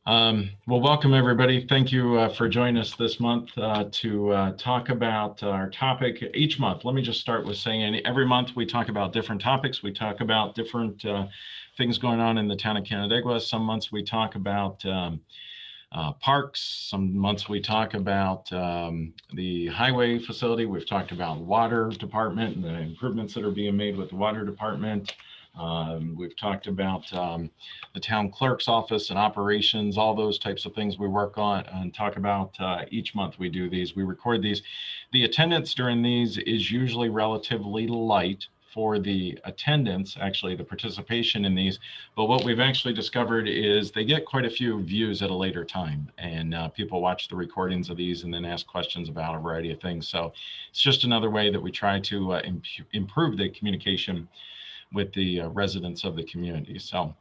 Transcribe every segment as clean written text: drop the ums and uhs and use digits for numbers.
Well, welcome everybody. Thank you for joining us this month to talk about our topic each month. Let me just start with saying every month we talk about different topics. We talk about different things going on in the town of Canandaigua. Some months we talk about parks. Some months we talk about the highway facility. We've talked about water department and the improvements that are being made with the water department. We've talked about the town clerk's office and operations, all those types of things we work on and talk about each month we do these. We record these. The attendance during these is usually relatively light for the attendance, actually the participation in these, but what we've actually discovered is they get quite a few views at a later time, and people watch the recordings of these and then ask questions about a variety of things. So it's just another way that we try to improve the communication with the residents of the community. So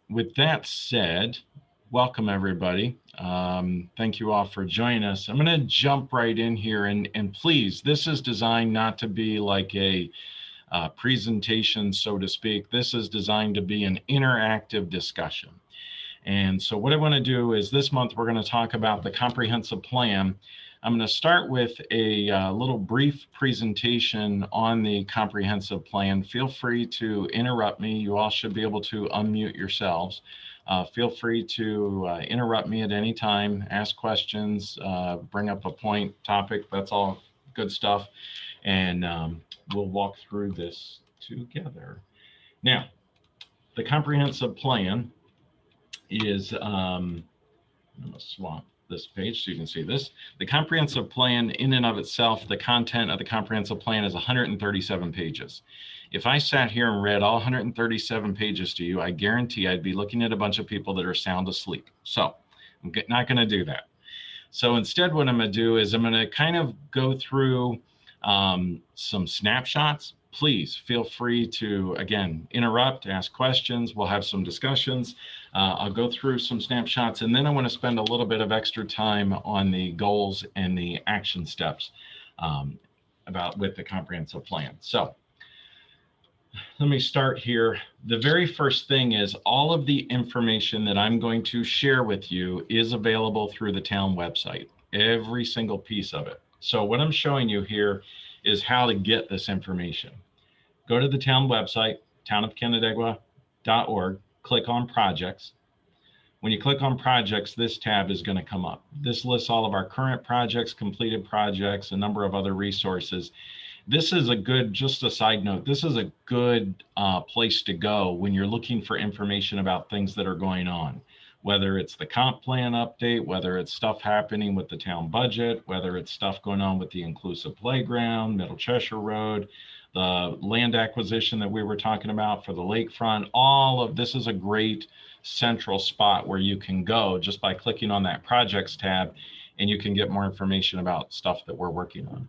with that said, welcome everybody. Thank you all for joining us. I'm going to jump right in here, and please, this is designed not to be like a presentation, so to speak. This is designed to be an interactive discussion. And so what I want to do is this month we're going to talk about the comprehensive plan. I'm going to start with a little brief presentation on the comprehensive plan. Feel free to interrupt me. You all should be able to unmute yourselves. Feel free to interrupt me at any time, ask questions, bring up a point, topic. That's all good stuff. And we'll walk through this together. Now, the comprehensive plan is, I'm going to swap this page so you can see this. The comprehensive plan in and of itself, the content of the comprehensive plan is 137 pages. If I sat here and read all 137 pages to you, I guarantee I'd be looking at a bunch of people that are sound asleep. So I'm not going to do that. So instead, what I'm going to do is I'm going to kind of go through some snapshots. Please feel free to, again, interrupt, ask questions. We'll have some discussions. I'll go through some snapshots, and then I want to spend a little bit of extra time on the goals and the action steps with the comprehensive plan. So let me start here. The very first thing is all of the information that I'm going to share with you is available through the town website, every single piece of it. So what I'm showing you here is how to get this information. Go to the town website, townofcanandaigua.org, click on projects. When you click on projects, this tab is going to come up. This lists all of our current projects, completed projects, a number of other resources. This is a good, just a side note, this is a good place to go when you're looking for information about things that are going on, whether it's the comp plan update, whether it's stuff happening with the town budget, whether it's stuff going on with the inclusive playground, Middle Cheshire Road, the land acquisition that we were talking about for the lakefront. All of this is a great central spot where you can go just by clicking on that projects tab, and you can get more information about stuff that we're working on.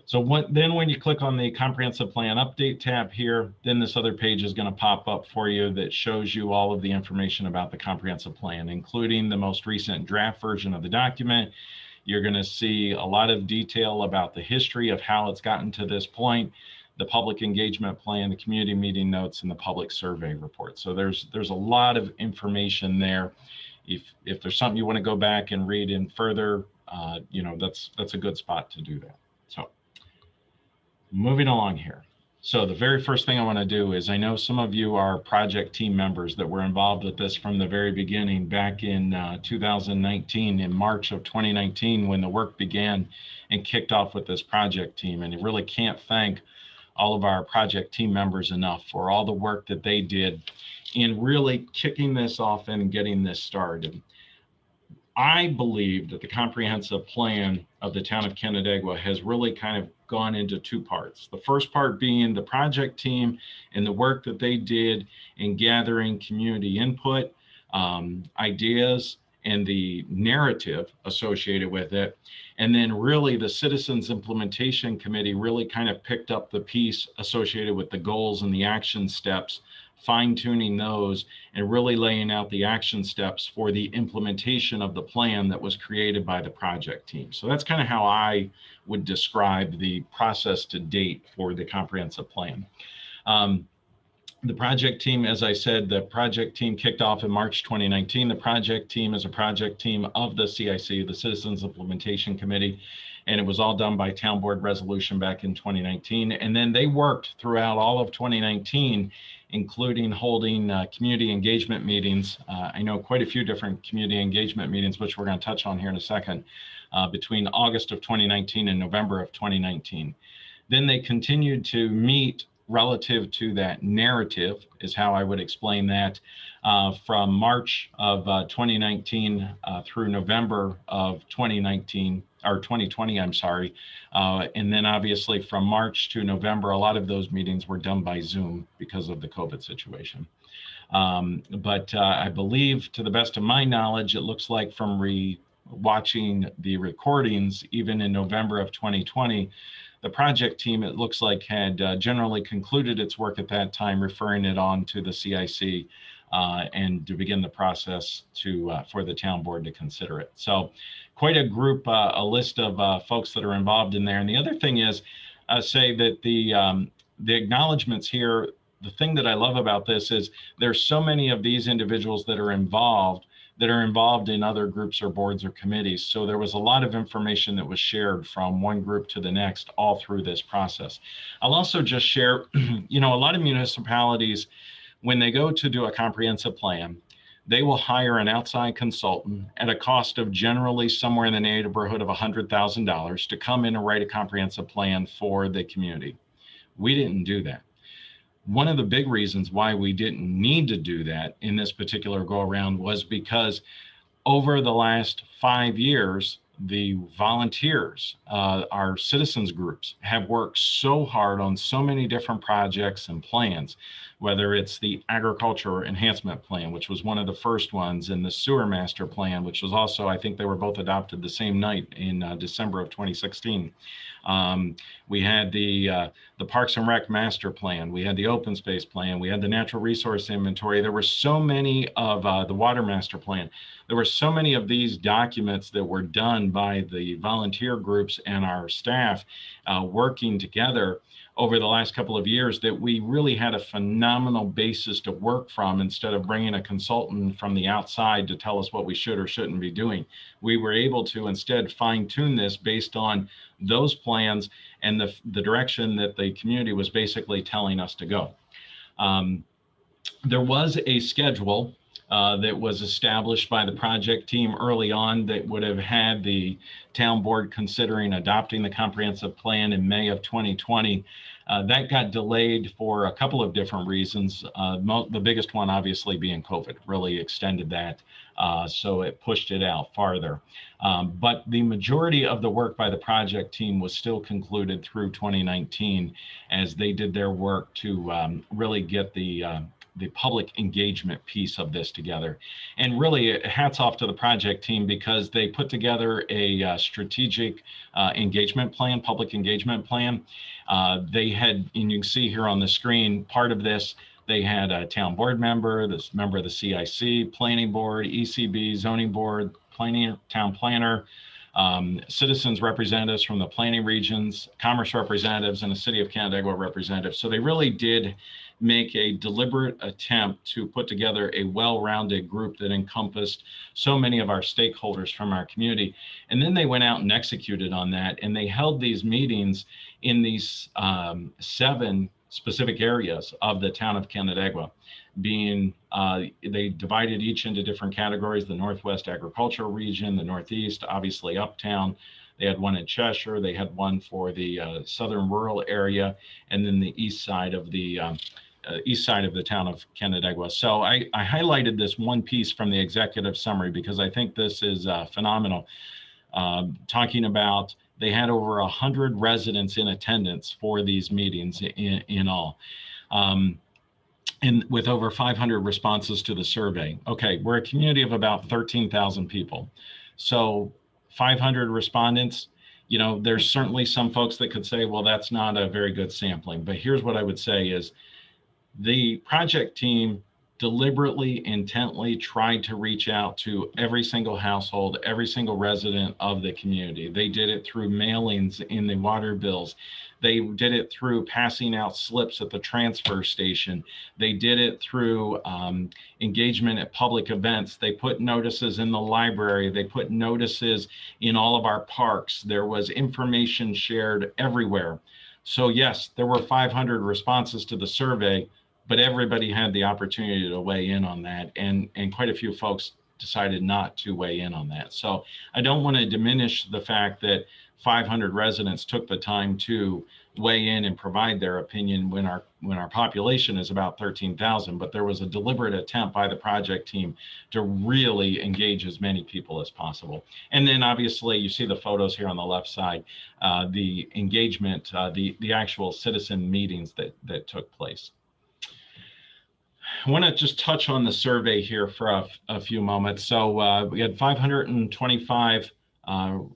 So when you click on the comprehensive plan update tab here, then this other page is going to pop up for you that shows you all of the information about the comprehensive plan, including the most recent draft version of the document. You're going to see a lot of detail about the history of how it's gotten to this point, the public engagement plan, the community meeting notes, and the public survey report. So there's a lot of information there. If there's something you want to go back and read in further, that's a good spot to do that. So moving along here. So the very first thing I want to do is, I know some of you are project team members that were involved with this from the very beginning back in 2019, in March of 2019, when the work began and kicked off with this project team. And you really can't thank all of our project team members enough for all the work that they did in really kicking this off and getting this started. I believe that the comprehensive plan of the town of Canandaigua has really kind of gone into two parts. The first part being the project team and the work that they did in gathering community input, ideas, and the narrative associated with it. And then really the Citizens Implementation Committee really kind of picked up the piece associated with the goals and the action steps, fine-tuning those and really laying out the action steps for the implementation of the plan that was created by the project team. So that's kind of how I would describe the process to date for the comprehensive plan. The project team, as I said, the project team kicked off in March 2019. The project team is a project team of the CIC, the Citizens Implementation Committee, and it was all done by town board resolution back in 2019. And then they worked throughout all of 2019, including holding community engagement meetings. I know quite a few different community engagement meetings, which we're going to touch on here in a second, between August of 2019 and November of 2019. Then they continued to meet relative to that narrative, is how I would explain that, from March of 2019 through November of 2019, or 2020, I'm sorry. And then obviously from March to November, a lot of those meetings were done by Zoom because of the COVID situation. But I believe, to the best of my knowledge, it looks like from watching the recordings, even in November of 2020, the project team, it looks like, had generally concluded its work at that time, referring it on to the CIC and to begin the process for the town board to consider it. So quite a group, a list of folks that are involved in there. And the other thing is, say that the acknowledgements here, the thing that I love about this is there's so many of these individuals that are involved in other groups or boards or committees. So there was a lot of information that was shared from one group to the next all through this process. I'll also just share, a lot of municipalities, when they go to do a comprehensive plan, they will hire an outside consultant at a cost of generally somewhere in the neighborhood of $100,000 to come in and write a comprehensive plan for the community. We didn't do that. One of the big reasons why we didn't need to do that in this particular go around was because over the last 5 years, the volunteers, our citizens groups, have worked so hard on so many different projects and plans, whether it's the agriculture enhancement plan, which was one of the first ones, and the sewer master plan, which was also, I think they were both adopted the same night in December of 2016. We had the Parks and Rec master plan, we had the open space plan, we had the natural resource inventory. There were so many of the water master plan. There were so many of these documents that were done by the volunteer groups and our staff working together over the last couple of years that we really had a phenomenal basis to work from instead of bringing a consultant from the outside to tell us what we should or shouldn't be doing. We were able to instead fine tune this based on those plans and the direction that the community was basically telling us to go. There was a schedule that was established by the project team early on that would have had the town board considering adopting the comprehensive plan in May of 2020. That got delayed for a couple of different reasons. The biggest one obviously being COVID really extended that, so it pushed it out farther. But the majority of the work by the project team was still concluded through 2019 as they did their work to really get the public engagement piece of this together. And really hats off to the project team because they put together a strategic engagement plan, public engagement plan. They had, and you can see here on the screen, part of this, they had a town board member, this member of the CIC, planning board, ECB, zoning board, town planner, citizens representatives from the planning regions, commerce representatives, and the city of Canandaigua representatives. So they really did make a deliberate attempt to put together a well-rounded group that encompassed so many of our stakeholders from our community. And then they went out and executed on that, and they held these meetings in these 7 specific areas of the town of Canandaigua, being they divided each into different categories: the Northwest agricultural region, the Northeast, obviously uptown. They had one in Cheshire, they had one for the southern rural area, and then the east side of the town of Canandaigua. So I highlighted this one piece from the executive summary because I think this is phenomenal. Talking about they had over 100 residents in attendance for these meetings in all. And with over 500 responses to the survey. Okay, we're a community of about 13,000 people. So 500 respondents, there's certainly some folks that could say, well, that's not a very good sampling. But here's what I would say is the project team deliberately, intently tried to reach out to every single household, every single resident of the community. They did it through mailings in the water bills. They did it through passing out slips at the transfer station. They did it through engagement at public events. They put notices in the library. They put notices in all of our parks. There was information shared everywhere. So yes, there were 500 responses to the survey, but everybody had the opportunity to weigh in on that. And quite a few folks decided not to weigh in on that. So I don't want to diminish the fact that 500 residents took the time to weigh in and provide their opinion when our population is about 13,000, but there was a deliberate attempt by the project team to really engage as many people as possible. And then obviously you see the photos here on the left side, the engagement, the actual citizen meetings that took place. I want to just touch on the survey here for a few moments. So we had 525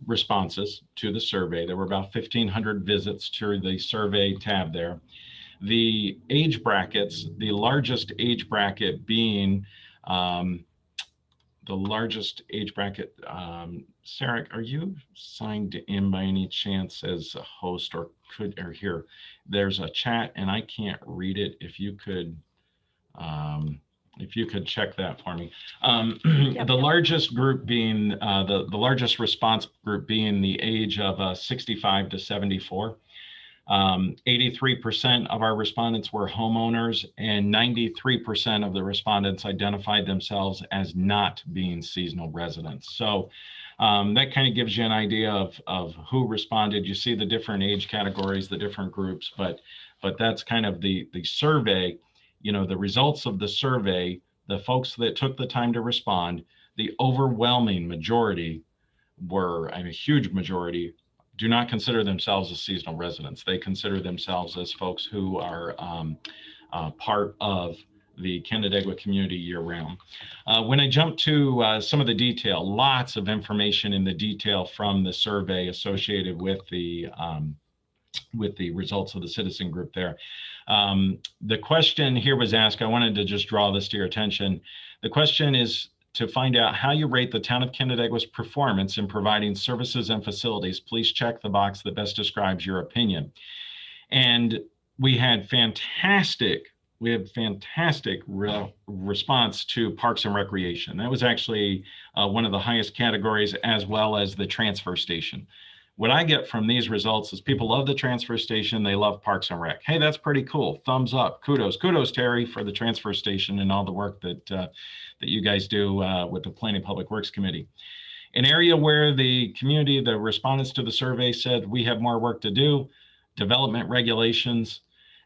responses to the survey. There were about 1,500 visits to the survey tab there. The age brackets, the largest age bracket being Sarah, are you signed in by any chance as a host, or here, there's a chat and I can't read it. If you could check that for me. The largest group being, the largest response group being the age of 65 to 74. 83% of our respondents were homeowners, and 93% of the respondents identified themselves as not being seasonal residents. So that kind of gives you an idea of who responded. You see the different age categories, the different groups, but that's kind of the survey. You know, the results of the survey, the folks that took the time to respond, the overwhelming majority were, a huge majority, do not consider themselves as seasonal residents. They consider themselves as folks who are part of the Canandaigua community year-round. When I jump to some of the detail, lots of information in the detail from the survey associated with the results of the citizen group there. The question here was asked, I wanted to just draw this to your attention. The question is to find out how you rate the town of Canandaigua's performance in providing services and facilities. Please check the box that best describes your opinion. And we had fantastic response to Parks and Recreation. That was actually one of the highest categories, as well as the transfer station. What I get from these results is people love the transfer station. They love Parks and Rec. Hey, that's pretty cool. Thumbs up. Kudos, Terry, for the transfer station and all the work that you guys do with the Planning Public Works Committee. An area where the community, the respondents to the survey said we have more work to do, development regulations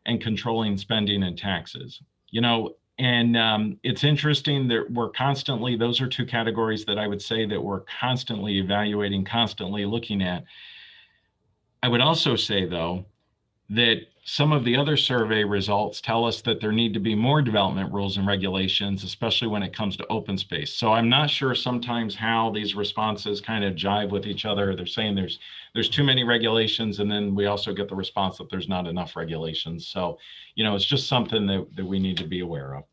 and controlling spending and taxes. You know, and it's interesting that we're constantly, those are two categories that I would say that we're constantly evaluating, constantly looking at. I would also say, though, that some of the other survey results tell us that there need to be more development rules and regulations, especially when it comes to open space. So I'm not sure sometimes how these responses kind of jive with each other. They're saying there's too many regulations, and then we also get the response that there's not enough regulations. So, you know, it's just something that we need to be aware of.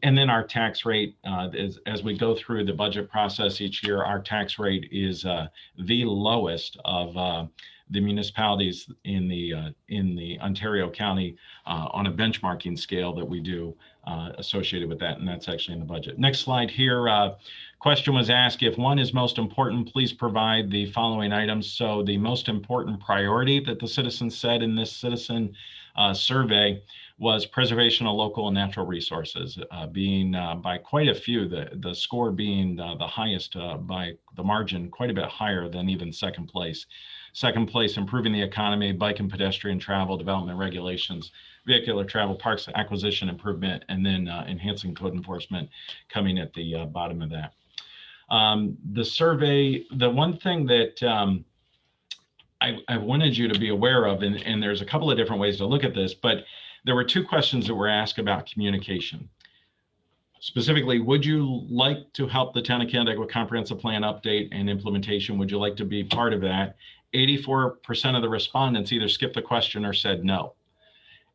And then our tax rate, as we go through the budget process each year, our tax rate is the lowest of the municipalities in the Ontario County on a benchmarking scale that we do associated with that, and that's actually in the budget. Next slide here. Question was asked, if one is most important, please provide the following items. So the most important priority that the citizens said in this citizen survey was preservation of local and natural resources, being by quite a few, the score being the highest by the margin, quite a bit higher than even second place. Second place, improving the economy, bike and pedestrian travel, development regulations, vehicular travel, parks acquisition improvement, and then enhancing code enforcement coming at the bottom of that. The survey, the one thing that I wanted you to be aware of, and there's a couple of different ways to look at this, but there were two questions that were asked about communication. Specifically, would you like to help the Town of Canandaigua Comprehensive Plan update and implementation? Would you like to be part of that? 84% of the respondents either skipped the question or said no.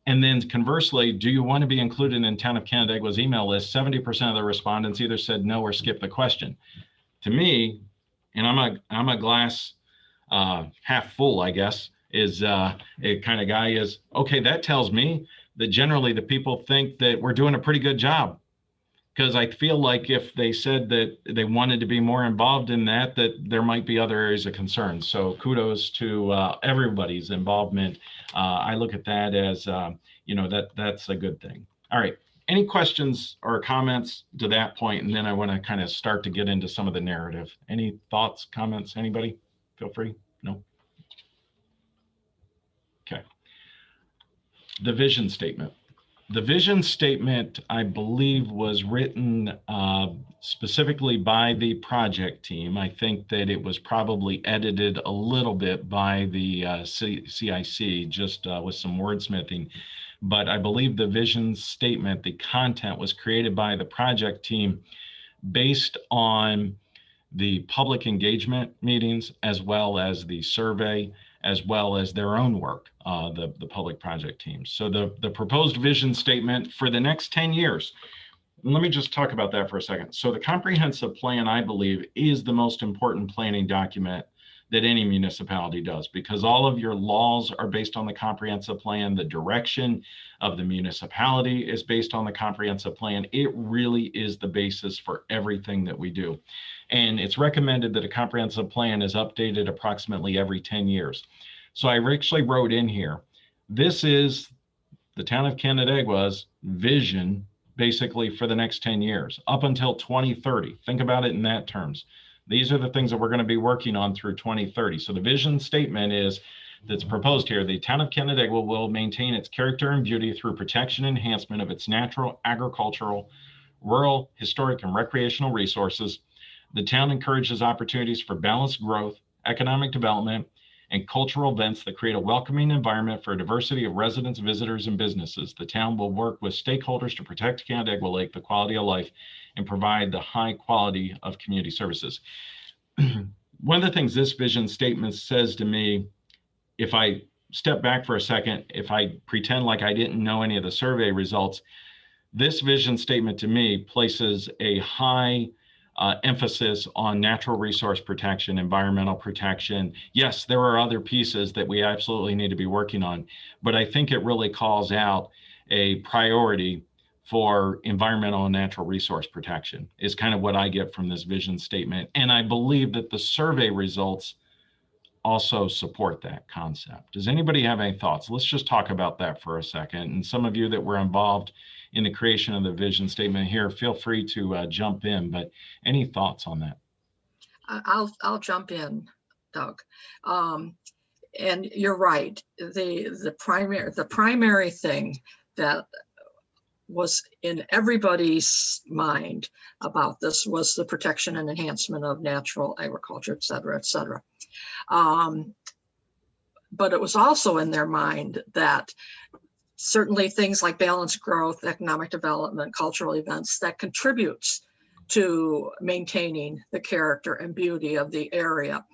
And then conversely, do you want to be included in Town of Canandaigua's email list? 70% of the respondents either said no or skipped the question. To me, and I'm a glass half full, I guess, is a kind of guy is, okay, that tells me that generally the people think that we're doing a pretty good job. Because I feel like if they said that they wanted to be more involved in that, that there might be other areas of concern. So kudos to everybody's involvement. I look at that as, that's a good thing. All right. Any questions or comments to that point? And then I want to kind of start to get into some of the narrative. Any thoughts, comments, anybody? Feel free. No? Okay. The vision statement. The vision statement, I believe, was written specifically by the project team. I think that it was probably edited a little bit by the CIC, just with some wordsmithing. But I believe the vision statement, the content, was created by the project team based on the public engagement meetings, as well as the survey, as well as their own work, the public project teams. So the proposed vision statement for the next 10 years, let me just talk about that for a second. So the comprehensive plan, I believe, is the most important planning document that any municipality does, because all of your laws are based on the comprehensive plan. The direction of the municipality is based on the comprehensive plan. It really is the basis for everything that we do. And it's recommended that a comprehensive plan is updated approximately every 10 years. So I actually wrote in here, this is the town of Canandaigua's vision, basically for the next 10 years, up until 2030. Think about it in that terms. These are the things that we're going to be working on through 2030. So the vision statement is that's proposed here. The town of Canandaigua will maintain its character and beauty through protection and enhancement of its natural, agricultural, rural, historic, and recreational resources. The town encourages opportunities for balanced growth, economic development, and cultural events that create a welcoming environment for a diversity of residents, visitors, and businesses. The town will work with stakeholders to protect Canandaigua Lake, the quality of life, and provide the high quality of community services. One of the things this vision statement says to me, if I step back for a second, if I pretend like I didn't know any of the survey results, this vision statement to me places a high emphasis on natural resource protection, environmental protection. Yes, there are other pieces that we absolutely need to be working on, but I think it really calls out a priority for environmental and natural resource protection is kind of what I get from this vision statement. And I believe that the survey results also support that concept. Does anybody have any thoughts? Let's just talk about that for a second. And some of you that were involved in the creation of the vision statement here, feel free to jump in, but any thoughts on that? I'll jump in, Doug. And you're right. The primary thing that was in everybody's mind about this was the protection and enhancement of natural agriculture, et cetera, et cetera. But it was also in their mind that certainly things like balanced growth, economic development, cultural events that contributes to maintaining the character and beauty of the area.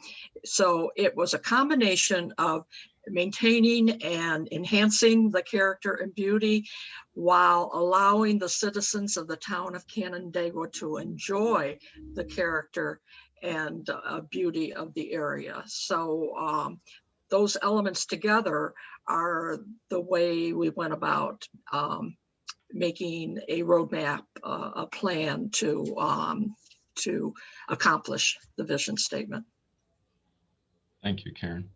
So it was a combination of maintaining and enhancing the character and beauty while allowing the citizens of the town of Canandaigua to enjoy the character and beauty of the area. So those elements together are the way we went about making a roadmap, a plan to accomplish the vision statement. Thank you, Karen.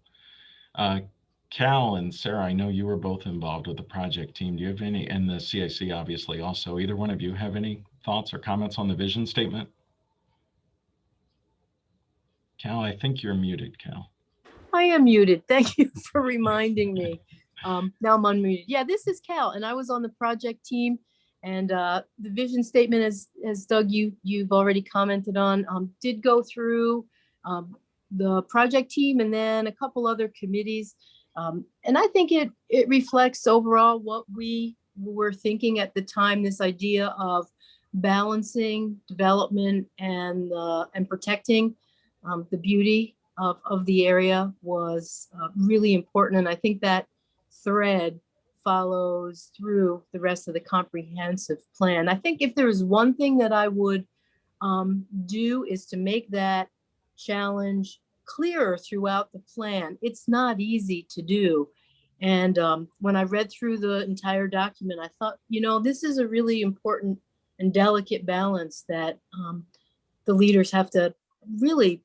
Cal and Sarah, I know you were both involved with the project team. Do you have any, and the CIC obviously also, either one of you have any thoughts or comments on the vision statement? Cal, I think you're muted, Cal. I am muted. Thank you for reminding me. Now I'm unmuted. Yeah, this is Cal, and I was on the project team. And the vision statement, as Doug, you've already commented on, did go through the project team and then a couple other committees. And I think it reflects overall what we were thinking at the time, this idea of balancing development and protecting the beauty of the area was really important. And I think that thread follows through the rest of the comprehensive plan. I think if there is one thing that I would do is to make that challenge clearer throughout the plan. It's not easy to do. And when I read through the entire document, I thought, this is a really important and delicate balance that the leaders have to really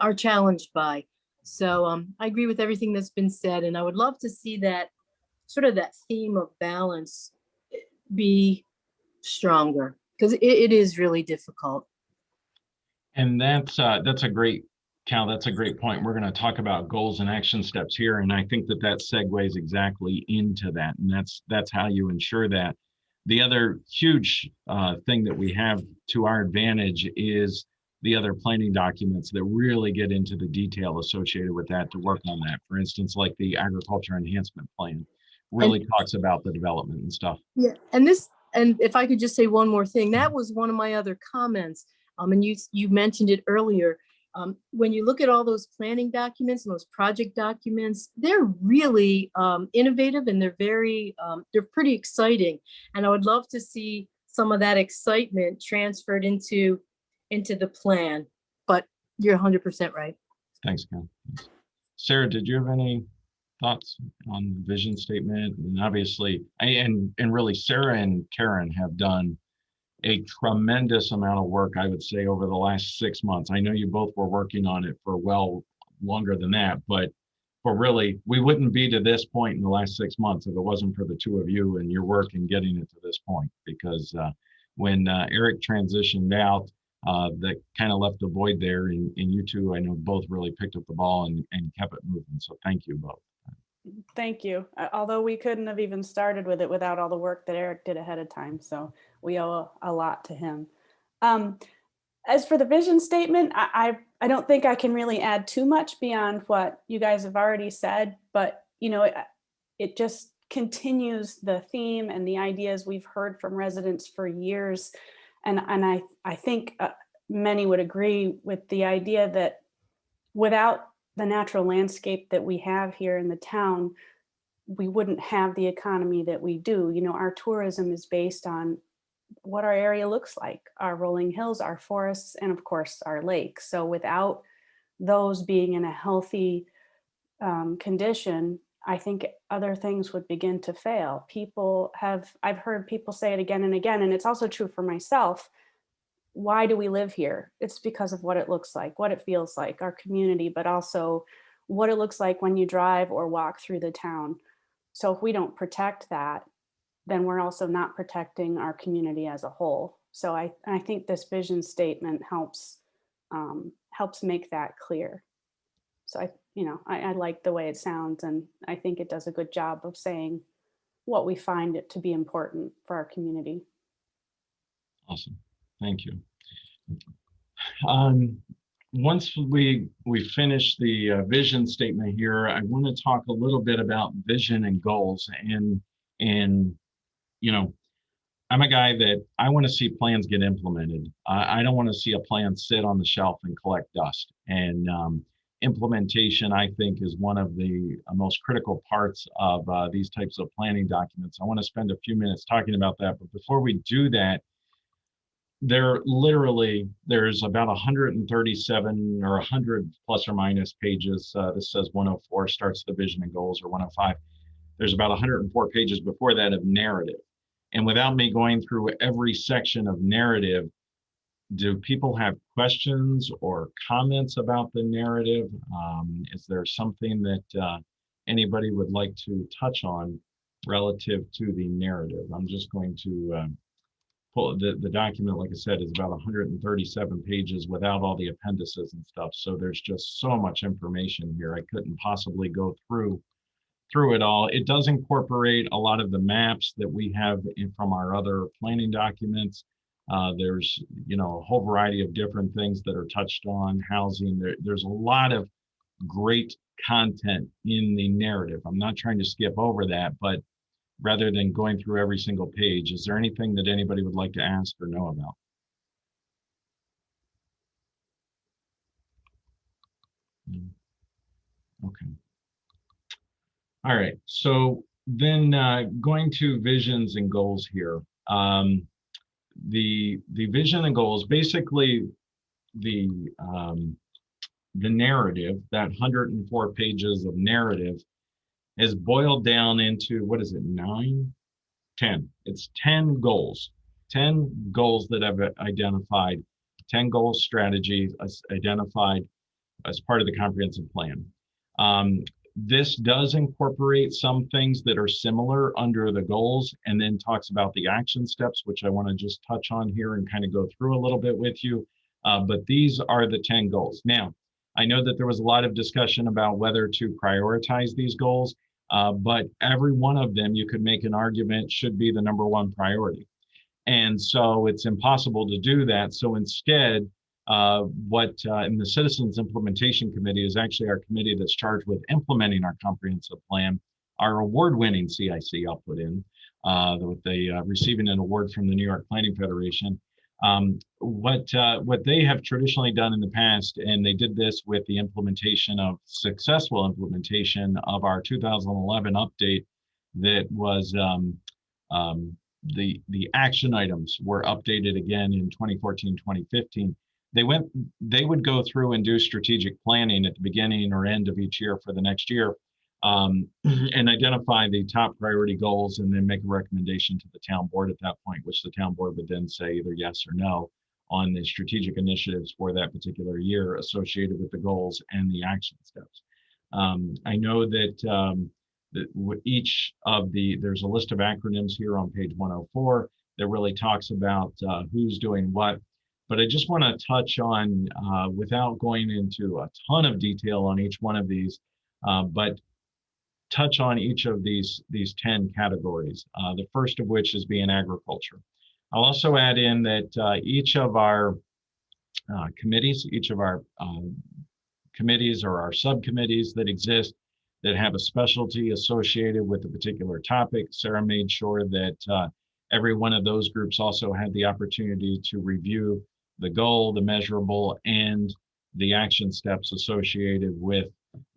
are challenged by. So I agree with everything that's been said, and I would love to see that sort of that theme of balance be stronger, because it is really difficult. And that's a great, Cal, that's a great point. We're going to talk about goals and action steps here, and I think that segues exactly into that, and that's how you ensure that. The other huge thing that we have to our advantage is the other planning documents that really get into the detail associated with that to work on that. For instance, like the agriculture enhancement plan really talks about the development and stuff. Yeah, and if I could just say one more thing, that was one of my other comments. And you mentioned it earlier. When you look at all those planning documents and those project documents, they're really innovative, and they're pretty exciting. And I would love to see some of that excitement transferred into the plan. But you're 100% right. Thanks, Cal. Sarah, did you have any thoughts on the vision statement? And obviously, and really, Sarah and Karen have done a tremendous amount of work, I would say, over the last 6 months. I know you both were working on it for well longer than that, but really, we wouldn't be to this point in the last 6 months if it wasn't for the two of you and your work in getting it to this point. Because when Eric transitioned out, that kind of left a void there, and you two, I know, both really picked up the ball and kept it moving. So thank you both. Thank you. Although we couldn't have even started with it without all the work that Eric did ahead of time. So we owe a lot to him. As for the vision statement, I don't think I can really add too much beyond what you guys have already said, but it just continues the theme and the ideas we've heard from residents for years. And I think many would agree with the idea that without the natural landscape that we have here in the town, we wouldn't have the economy that we do. Our tourism is based on what our area looks like, our rolling hills, our forests, and of course our lakes. So without those being in a healthy condition, I think other things would begin to fail. I've heard people say it again and again, and it's also true for myself. Why do we live here? It's because of what it looks like, what it feels like, our community, but also what it looks like when you drive or walk through the town. So if we don't protect that, then we're also not protecting our community as a whole. So I think this vision statement helps make that clear. So I like the way it sounds, and I think it does a good job of saying what we find it to be important for our community. Awesome. Thank you. Once we finish the vision statement here, I want to talk a little bit about vision and goals. And I'm a guy that I want to see plans get implemented. I don't want to see a plan sit on the shelf and collect dust. And implementation, I think, is one of the most critical parts of these types of planning documents. I want to spend a few minutes talking about that. But before we do that, there's about 137 or 100 plus or minus pages. This says 104 starts the vision and goals, or 105. There's about 104 pages before that of narrative. And without me going through every section of narrative, do people have questions or comments about the narrative? Is there something that anybody would like to touch on relative to the narrative? I'm just going to pull the document, like I said, is about 137 pages without all the appendices and stuff. So there's just so much information here. I couldn't possibly go through it all. It does incorporate a lot of the maps that we have from our other planning documents. There's a whole variety of different things that are touched on, housing. There's a lot of great content in the narrative. I'm not trying to skip over that, but rather than going through every single page, is there anything that anybody would like to ask or know about? Okay. All right. So then going to visions and goals here. The vision and goals, basically the the narrative, that 104 pages of narrative, is boiled down into, what is it, 9? 10. It's 10 goals. 10 goals that I've identified, 10 goal strategies identified as part of the comprehensive plan. This does incorporate some things that are similar under the goals, and then talks about the action steps, which I want to just touch on here and kind of go through a little bit with you. But these are the 10 goals. Now, I know that there was a lot of discussion about whether to prioritize these goals, but every one of them, you could make an argument, should be the #1 priority. And so it's impossible to do that. So instead, in the Citizens Implementation Committee is actually our committee that's charged with implementing our comprehensive plan. Our award-winning CIC, I'll put in, with receiving an award from the New York Planning Federation. What they have traditionally done in the past, and they did this with the successful implementation of our 2011 update, that was the action items were updated again in 2014, 2015. They would go through and do strategic planning at the beginning or end of each year for the next year, and identify the top priority goals, and then make a recommendation to the town board at that point, which the town board would then say either yes or no on the strategic initiatives for that particular year associated with the goals and the action steps. I know that there's a list of acronyms here on page 104 that really talks about who's doing what. But I just want to touch on, without going into a ton of detail on each one of these, but touch on each of these 10 categories. The first of which is being agriculture. I'll also add in that each of our committees, committees or our subcommittees that exist that have a specialty associated with a particular topic, Sarah made sure that every one of those groups also had the opportunity to review the goal, the measurable, and the action steps associated with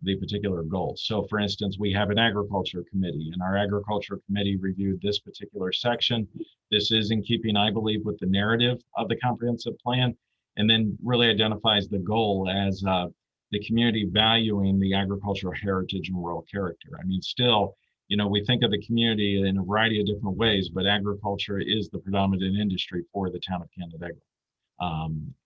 the particular goal. So for instance, we have an agriculture committee, and our agriculture committee reviewed this particular section. This is in keeping, I believe, with the narrative of the comprehensive plan, and then really identifies the goal as the community valuing the agricultural heritage and rural character. I mean, still, we think of the community in a variety of different ways, but agriculture is the predominant industry for the town of Canandaigua.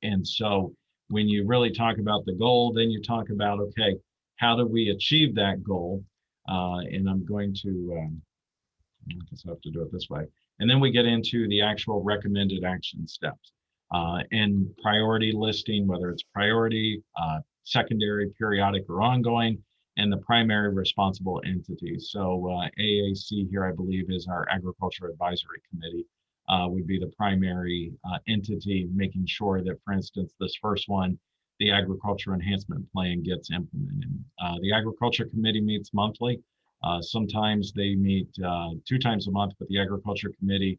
And so when you really talk about the goal, then you talk about, okay, how do we achieve that goal? And I'm going to, I guess I have to do it this way. And then we get into the actual recommended action steps and priority listing, whether it's priority, secondary, periodic, or ongoing, and the primary responsible entities. So AAC here, I believe, is our Agriculture Advisory Committee, would be the primary entity, making sure that, for instance, this first one, the Agriculture Enhancement Plan, gets implemented. The Agriculture Committee meets monthly. Sometimes they meet 2 times a month, but the Agriculture Committee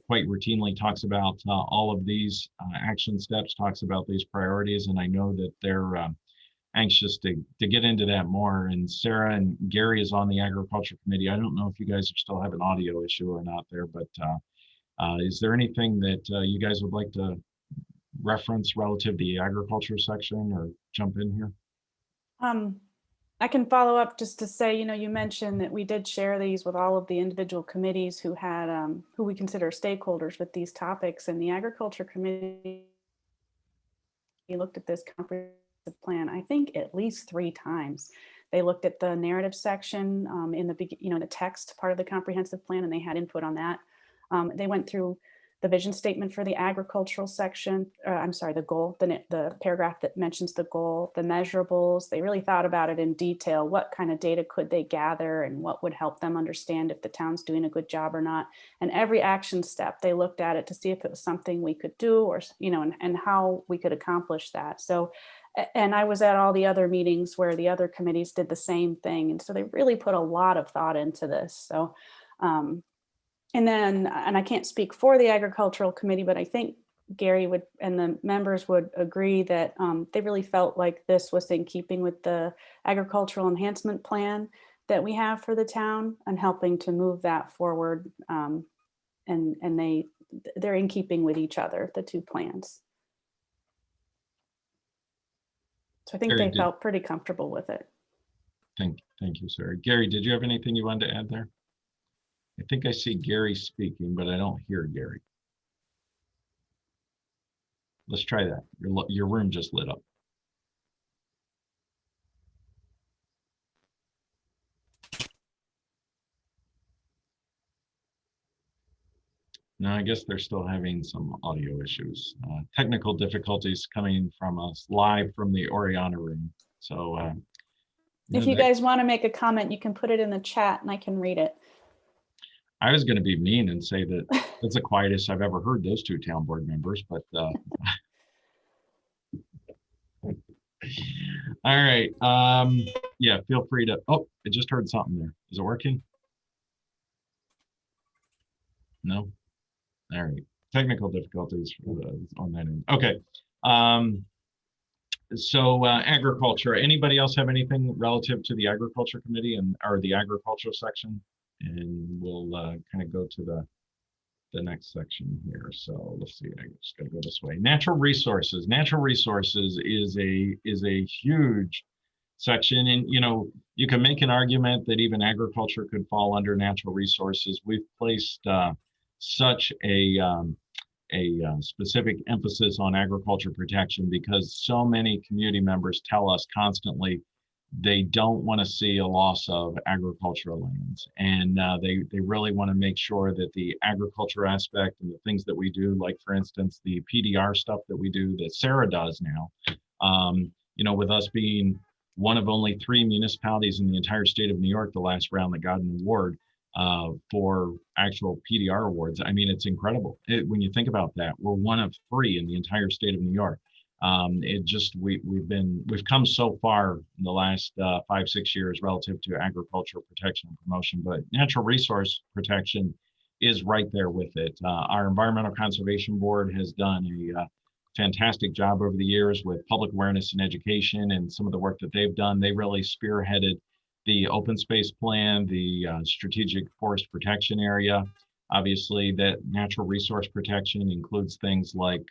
quite routinely talks about all of these action steps, talks about these priorities, and I know that they're anxious to get into that more. And Sarah and Gary is on the Agriculture Committee. I don't know if you guys still have an audio issue or not there, but is there anything that you guys would like to reference relative to the agriculture section, or jump in here? I can follow up just to say, you mentioned that we did share these with all of the individual committees who had, who we consider stakeholders with these topics. And the Agriculture Committee looked at this comprehensive plan, I think at least 3 times. They looked at the narrative section in the text part of the comprehensive plan, and they had input on that. They went through the vision statement for the agricultural section, the goal, the paragraph that mentions the goal, the measurables. They really thought about it in detail. What kind of data could they gather, and what would help them understand if the town's doing a good job or not? And every action step, they looked at it to see if it was something we could do, or, and how we could accomplish that. So, and I was at all the other meetings where the other committees did the same thing. And so they really put a lot of thought into this. So, and I can't speak for the Agricultural Committee, but I think Gary would, and the members would agree that they really felt like this was in keeping with the agricultural enhancement plan that we have for the town, and helping to move that forward. And they're in keeping with each other, the 2 plans. So I think Gary, they felt pretty comfortable with it. thank you, Sarah. Gary, did you have anything you wanted to add there? I think I see Gary speaking, but I don't hear Gary. Let's try that. Your room just lit up. No, I guess they're still having some audio issues. Technical difficulties coming from us live from the Oriana room. So If you guys want to make a comment, you can put it in the chat and I can read it. I was going to be mean and say that that's the quietest I've ever heard those two town board members, but all right. Yeah, feel free to, oh, I just heard something there. Is it working? No? All right. Technical difficulties on that end. Okay. So agriculture, anybody else have anything relative to the agriculture committee or the agricultural section? And we'll kind of go to the next section here. So let's see, I just gotta go this way. Natural resources. Natural resources is a huge section, and you can make an argument that even agriculture could fall under natural resources. We've placed such a specific emphasis on agriculture protection because so many community members tell us constantly they don't want to see a loss of agricultural lands, and they really want to make sure that the agriculture aspect and the things that we do, like for instance the PDR stuff that we do that Sarah does now, with us being one of only 3 municipalities in the entire state of New York the last round that got an award for actual PDR awards. I mean, it's incredible. When you think about that, we're one of 3 in the entire state of New York. We've come so far in the last 5-6 years relative to agricultural protection and promotion, but natural resource protection is right there with it. Our Environmental Conservation Board has done a fantastic job over the years with public awareness and education, and some of the work that they've done. They really spearheaded the open space plan, the strategic forest protection area. Obviously, that natural resource protection includes things like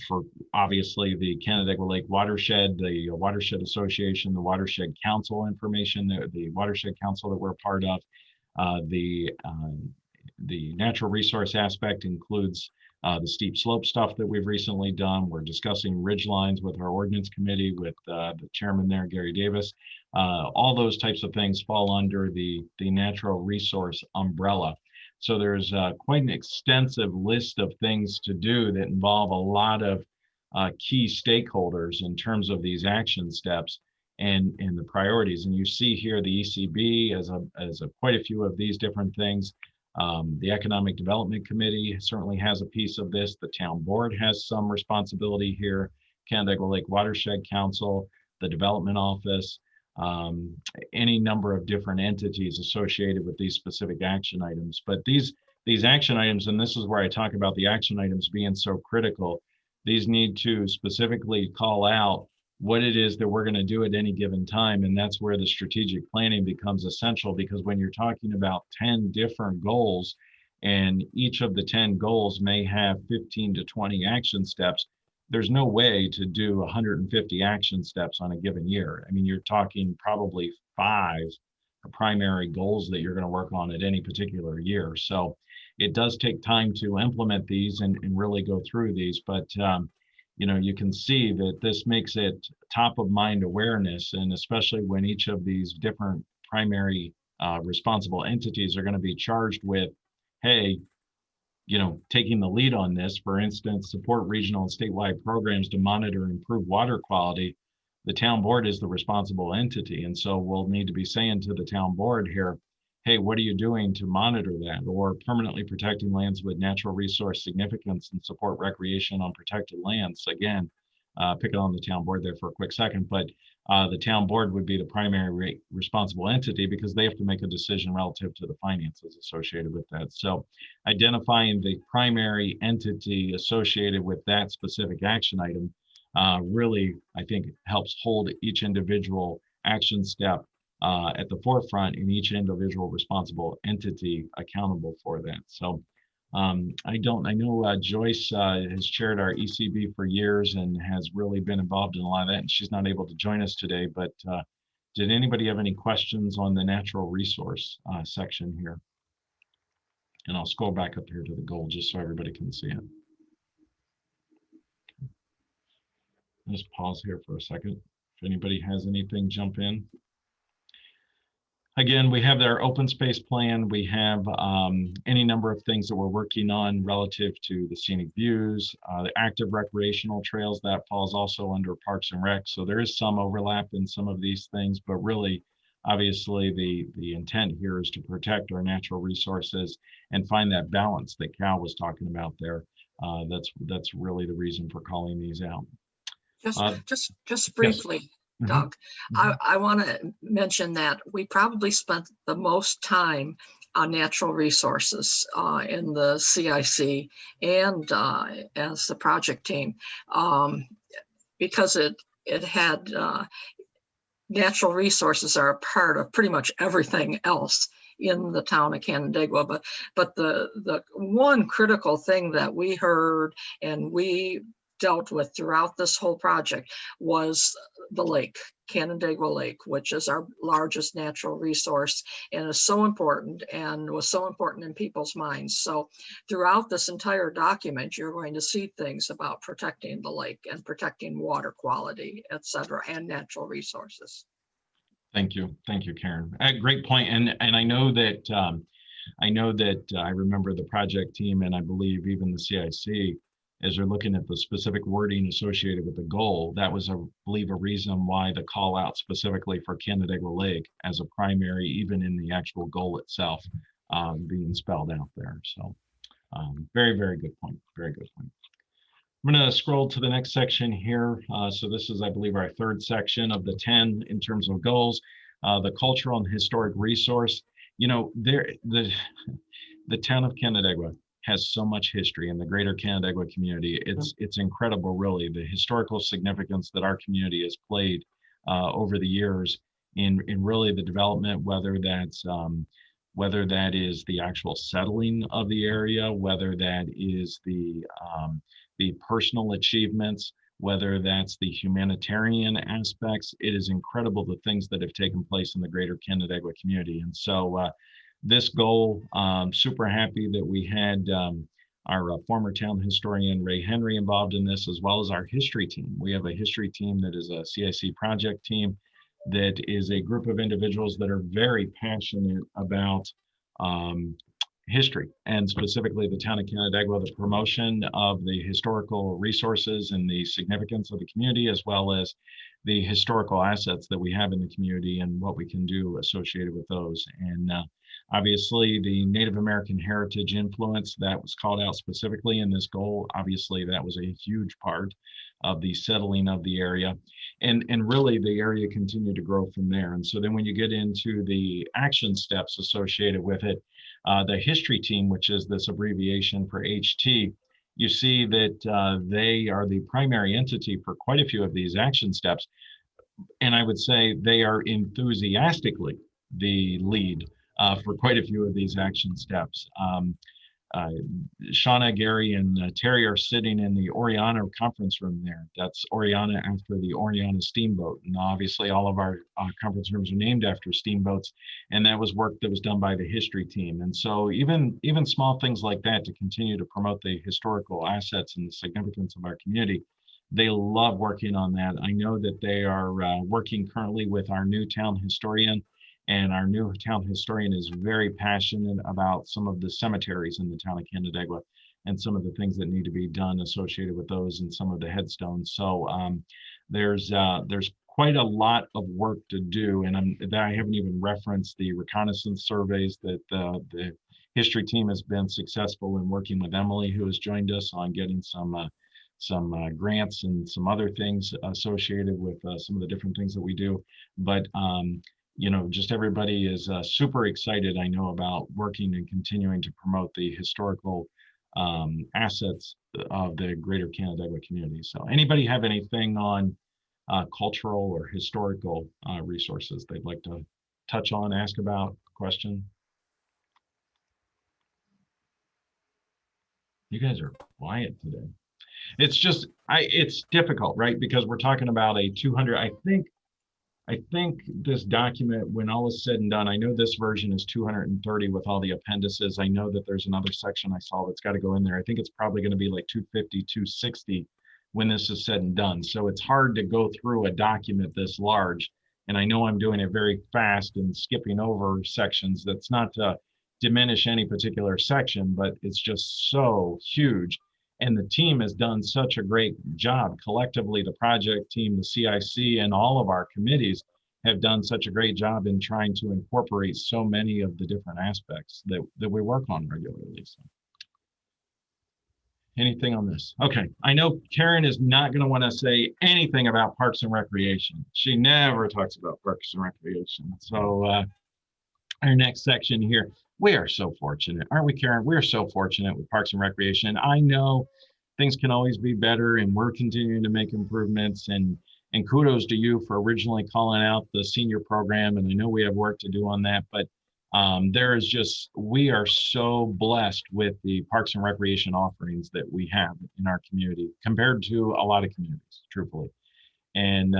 for obviously the Canandaigua Lake Watershed, the Watershed Association, the Watershed Council information, the Watershed Council that we're part of. The natural resource aspect includes the steep slope stuff that we've recently done. We're discussing ridge lines with our ordinance committee with the chairman there, Gary Davis. All those types of things fall under the natural resource umbrella. So there's quite an extensive list of things to do that involve a lot of key stakeholders in terms of these action steps and the priorities. And you see here the ECB as quite a few of these different things. The Economic Development Committee certainly has a piece of this. The town board has some responsibility here. Canandaigua Lake Watershed Council, the Development Office, any number of different entities associated with these specific action items. But these action items, and this is where I talk about the action items being so critical, these need to specifically call out what it is that we're going to do at any given time. And that's where the strategic planning becomes essential, because when you're talking about 10 different goals, and each of the 10 goals may have 15 to 20 action steps, there's no way to do 150 action steps on a given year. I mean, you're talking probably 5 primary goals that you're going to work on at any particular year. So it does take time to implement these and really go through these, but you can see that this makes it top of mind awareness, and especially when each of these different primary responsible entities are going to be charged with, hey, taking the lead on this, for instance, support regional and statewide programs to monitor and improve water quality. The town board is the responsible entity. And so we'll need to be saying to the town board here, hey, what are you doing to monitor that? Or permanently protecting lands with natural resource significance and support recreation on protected lands. Again, picking on the town board there for a quick second, but the town board would be the primary responsible entity because they have to make a decision relative to the finances associated with that. So identifying the primary entity associated with that specific action item really, I think, helps hold each individual action step at the forefront and each individual responsible entity accountable for that. So I know Joyce has chaired our ECB for years and has really been involved in a lot of that, and she's not able to join us today, but did anybody have any questions on the natural resource section here? And I'll scroll back up here to the goal just so everybody can see it. Just pause here for a second. If anybody has anything, jump in. Again, we have our open space plan. We have any number of things that we're working on relative to the scenic views, the active recreational trails, that falls also under Parks and Rec. So there is some overlap in some of these things, but really, obviously, the intent here is to protect our natural resources and find that balance that Cal was talking about there. That's really the reason for calling these out. Just briefly, Yes. Doug, Mhm. I want to mention that we probably spent the most time on natural resources in the CIC and as the project team, because it had natural resources are a part of pretty much everything else in the town of Canandaigua. But the one critical thing that we heard and we dealt with throughout this whole project was the lake, Canandaigua Lake, which is our largest natural resource and is so important and was so important in people's minds. So throughout this entire document, you're going to see things about protecting the lake and protecting water quality, et cetera, and natural resources. Thank you, Karen. Great point. And I know that I remember the project team, and I believe even the CIC, as they're looking at the specific wording associated with the goal, that was, I believe, a reason why the call out specifically for Canandaigua Lake as a primary, even in the actual goal itself, being spelled out there. So very, very good point. Very good point. I'm going to scroll to the next section here. So this is, I believe, our third section of the 10 in terms of goals. The cultural and historic resource. You know, the town of Canandaigua has so much history in the greater Canandaigua community. It's incredible, really, the historical significance that our community has played over the years in really the development, whether that is the actual settling of the area, whether that is the personal achievements, whether that's the humanitarian aspects. It is incredible the things that have taken place in the greater Canandaigua community. And so this goal, super happy that we had our former town historian Ray Henry involved in this, as well as our history team. We have a history team that is a CIC project team that is a group of individuals that are very passionate about history, and specifically the town of Canandaigua, the promotion of the historical resources and the significance of the community, as well as the historical assets that we have in the community and what we can do associated with those. And obviously the Native American heritage influence that was called out specifically in this goal, obviously that was a huge part of the settling of the area. And really the area continued to grow from there. And so then when you get into the action steps associated with it, the history team, which is this abbreviation for HT, you see that they are the primary entity for quite a few of these action steps. And I would say they are enthusiastically the lead for quite a few of these action steps. Shauna, Gary, and Terry are sitting in the Oriana conference room there. That's Oriana after the Oriana steamboat. And obviously all of our conference rooms are named after steamboats. And that was work that was done by the history team. And so even small things like that to continue to promote the historical assets and the significance of our community, they love working on that. I know that they are working currently with our new town historian. And our new town historian is very passionate about some of the cemeteries in the town of Canandaigua and some of the things that need to be done associated with those and some of the headstones. So there's quite a lot of work to do. And I haven't even referenced the reconnaissance surveys that the history team has been successful in working with Emily, who has joined us on getting some grants and some other things associated with some of the different things that we do. But you know, just everybody is super excited, I know, about working and continuing to promote the historical assets of the greater Canandaigua community. So anybody have anything on cultural or historical resources they'd like to touch on, ask about, question? You guys are quiet today. It's just, it's difficult, right? Because we're talking about a 200, I think this document, when all is said and done, I know this version is 230 with all the appendices. I know that there's another section I saw that's got to go in there. I think it's probably going to be like 250, 260 when this is said and done. So it's hard to go through a document this large. And I know I'm doing it very fast and skipping over sections. That's not to diminish any particular section, but it's just so huge. And the team has done such a great job collectively. The project team, the CIC, and all of our committees have done such a great job in trying to incorporate so many of the different aspects that we work on regularly. So. Anything on this? Okay, I know Karen is not going to want to say anything about Parks and Recreation. She never talks about Parks and Recreation. So our next section here, we are so fortunate, aren't we, Karen? We're so fortunate with Parks and Recreation. I know things can always be better, and we're continuing to make improvements. And kudos to you for originally calling out the senior program. And I know we have work to do on that, but there is just, we are so blessed with the Parks and Recreation offerings that we have in our community compared to a lot of communities, truthfully. And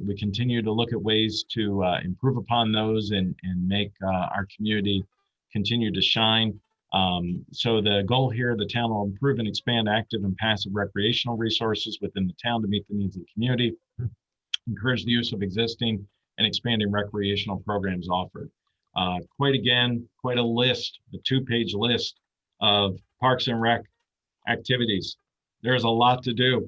we continue to look at ways to improve upon those and make our community continue to shine. So the goal here, the town will improve and expand active and passive recreational resources within the town to meet the needs of the community, encourage the use of existing and expanding recreational programs offered. Quite a list, the 2-page list of Parks and Rec activities. There's a lot to do.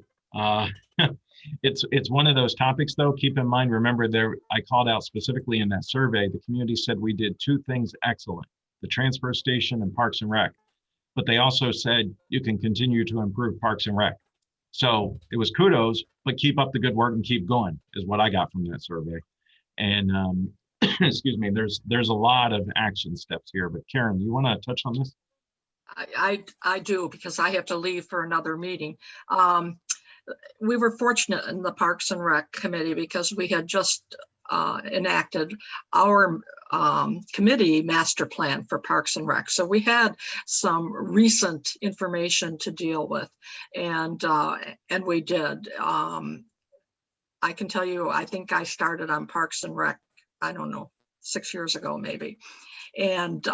It's one of those topics, though. Keep in mind, remember, there I called out specifically in that survey, the community said we did 2 things excellent: the transfer station and Parks and Rec. But they also said you can continue to improve Parks and Rec. So it was kudos, but keep up the good work and keep going is what I got from that survey. And excuse me, there's a lot of action steps here. But Karen, you want to touch on this? I do, because I have to leave for another meeting. We were fortunate in the Parks and Rec committee because we had just enacted our committee master plan for Parks and Rec. So we had some recent information to deal with, and we did. I can tell you, I think I started on Parks and Rec, I don't know, 6 years ago maybe, and